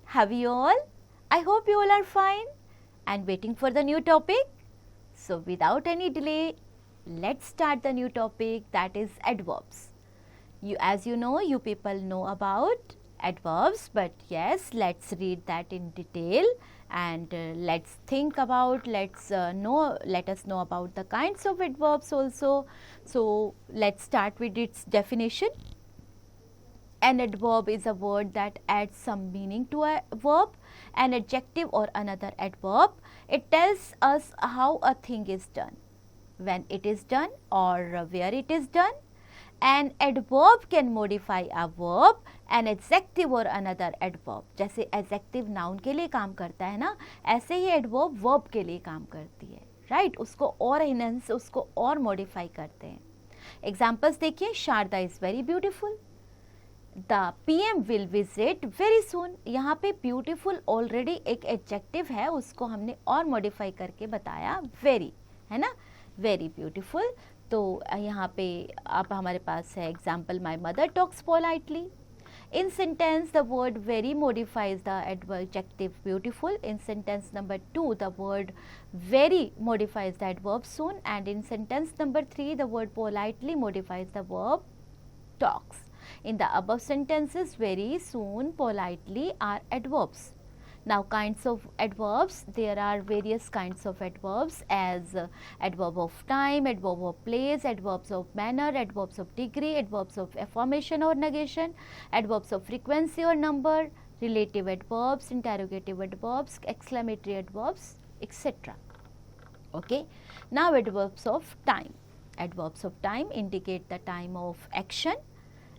Have you all? I hope you all are fine and waiting for the new topic. So without any delay, let's start the new topic, that is adverbs. As you know, you people know about adverbs, but yes, let's read that in detail and let's think about, let us know about the kinds of adverbs also. So let's start with its definition. An adverb is a word that adds some meaning to a verb. An adjective or another adverb, it tells us how a thing is done, when it is done or where it is done. An adverb can modify a verb. An adjective or another adverb, जैसे adjective noun के लिए काम करता है ना, ऐसे ही adverb verb के लिए काम करती है, right? उसको और enhance, उसको और modify करते हैं. Examples देखिए, Sharda is very beautiful. The PM will visit very soon. यहाँ पे beautiful already एक adjective है, उसको हमने और modify करके बताया very, है ना, very beautiful. तो यहाँ पे अब हमारे पास है example, my mother talks politely. In sentence, the word very modifies the adjective beautiful. In sentence number 2, the word very modifies the adverb soon, and in sentence number 3, the word politely modifies the verb talks. In the above sentences, very, soon, politely are adverbs. Now, kinds of adverbs, there are various kinds of adverbs as adverb of time, adverb of place, adverbs of manner, adverbs of degree, adverbs of affirmation or negation, adverbs of frequency or number, relative adverbs, interrogative adverbs, exclamatory adverbs, etc. Okay. Now, adverbs of time. Adverbs of time indicate the time of action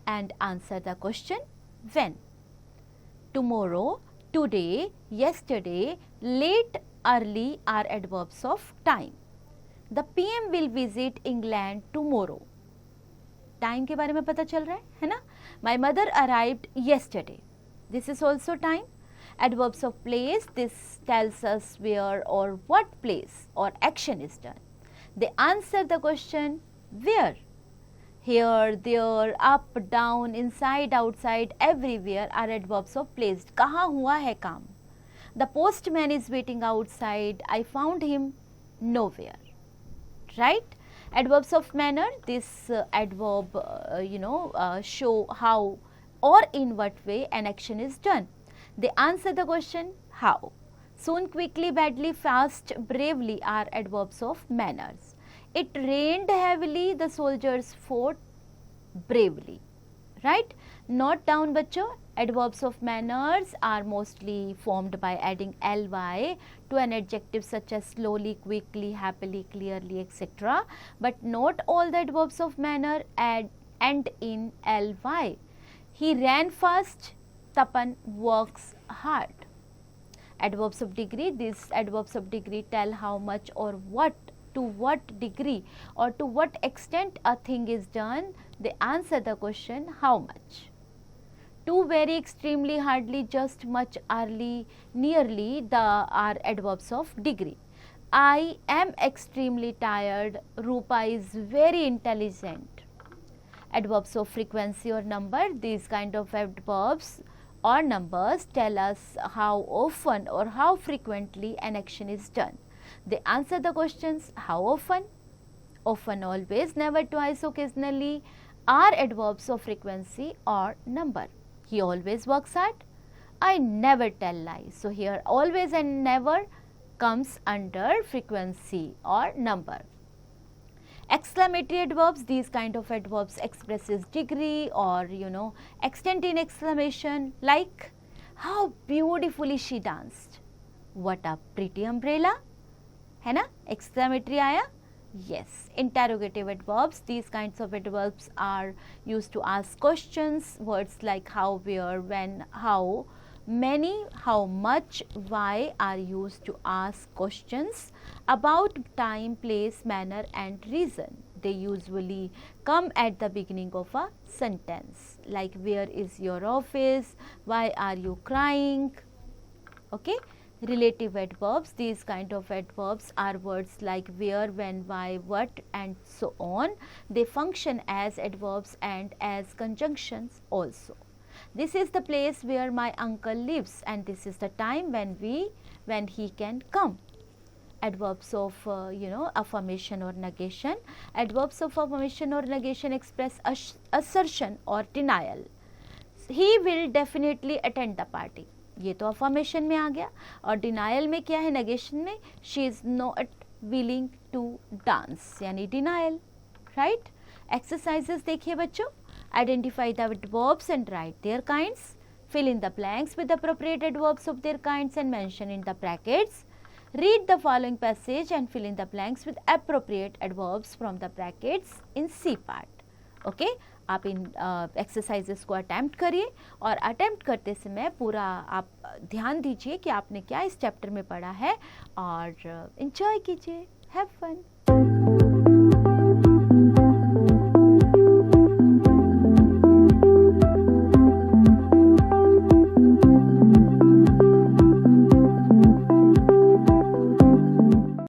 and answer the question when. Tomorrow, today, yesterday, late, early are adverbs of time. The PM will visit England tomorrow. Time के बारे में पता चल रहा है ना? My mother arrived yesterday. This is also time. Adverbs of place, this tells us where or what place or action is done. They answer the question where. Here, there, up, down, inside, outside, everywhere are adverbs of place. कहाँ हुआ है काम? The postman is waiting outside. I found him nowhere. Right? Adverbs of manner. This adverb, show how or in what way an action is done. They answer the question how. Soon, quickly, badly, fast, bravely are adverbs of manners. It rained heavily, the soldiers fought bravely. Right? Note down bachcho, adverbs of manners are mostly formed by adding ly to an adjective such as slowly, quickly, happily, clearly, etc. But not all the adverbs of manner end in ly. He ran fast, Tapan works hard. Adverbs of degree, these adverbs of degree tell how much or what, to what degree or to what extent a thing is done. They answer the question how much. To, very, extremely, hardly, just, much, early, nearly are adverbs of degree. I am extremely tired. Rupa is very intelligent. Adverbs of frequency or number, these kind of adverbs or numbers tell us how often or how frequently an action is done. They answer the questions how often, often, always, never, twice, occasionally are adverbs of frequency or number. He always works hard. I never tell lies. So, here always and never comes under frequency or number. Exclamatory adverbs, these kind of adverbs expresses degree or extent in exclamation, like how beautifully she danced. What a pretty umbrella. है ना? Exclamatory आया? Yes. Interrogative adverbs, these kinds of adverbs are used to ask questions. Words like how, where, when, how, many, how much, why are used to ask questions about time, place, manner and reason. They usually come at the beginning of a sentence, like where is your office, why are you crying. Okay. Relative adverbs, these kind of adverbs are words like where, when, why, what and so on. They function as adverbs and as conjunctions also. This is the place where my uncle lives and this is the time when he can come. Adverbs of affirmation or negation. Adverbs of affirmation or negation express assertion or denial. He will definitely attend the party. ये तो affirmation में आ गया. और denial में क्या है? negation में she is not willing to dance, यानी denial, right? Exercises देखिए बच्चों. Identify the adverbs and write their kinds. Fill in the blanks with appropriate adverbs of their kinds and mention in the brackets. Read the following passage and fill in the blanks with appropriate adverbs from the brackets in C part. Okay? आप इन exercises को attempt करिए और attempt करते समय पूरा आप ध्यान दीजिए कि आपने क्या इस चैप्टर में पढ़ा है और एंजॉय कीजिए. Have fun.